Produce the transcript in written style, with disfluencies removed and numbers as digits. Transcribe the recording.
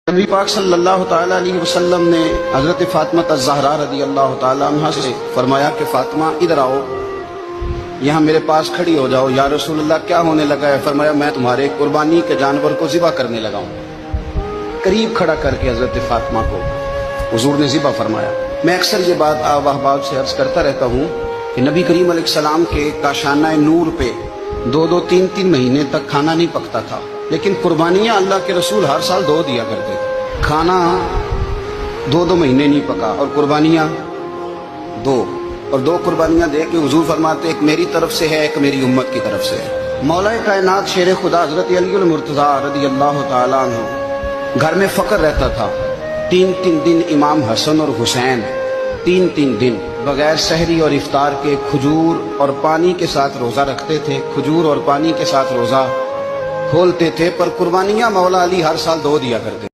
نبی پاک صلی اللہ تعالیٰ علیہ وسلم نے حضرت فاطمہ الزہرا رضی اللہ تعالیٰ عنہ سے فرمایا کہ فاطمہ ادھر آؤ، یہاں میرے پاس کھڑی ہو جاؤ۔ یا رسول اللہ کیا ہونے لگا ہے؟ فرمایا میں تمہارے قربانی کے جانور کو ذبح کرنے لگا ہوں۔ قریب کھڑا کر کے حضرت فاطمہ کو حضور نے ذبح فرمایا۔ میں اکثر یہ بات آپ احباب سے عرض کرتا رہتا ہوں کہ نبی کریم علیہ السلام کے کاشانہ نور پہ 2-3 مہینے تک کھانا نہیں پکتا تھا، لیکن قربانیاں اللہ کے رسول ہر سال 2 دیا کرتے تھے۔ کھانا 2 مہینے نہیں پکا اور قربانیاں 2، اور 2 قربانیاں دے کے حضور فرماتے ایک میری طرف سے ہے، ایک میری امت کی طرف سے ہے۔ مولا کائنات شیر خدا حضرت علی المرتضیٰ رضی اللہ تعالیٰ عنہ گھر میں فقر رہتا تھا۔ 3 دن امام حسن اور حسین 3 دن بغیر سحری اور افطار کے کھجور اور پانی کے ساتھ روزہ رکھتے تھے، کھجور اور پانی کے ساتھ روزہ کھولتے تھے، پر قربانیاں مولا علی ہر سال 2 دیا کرتے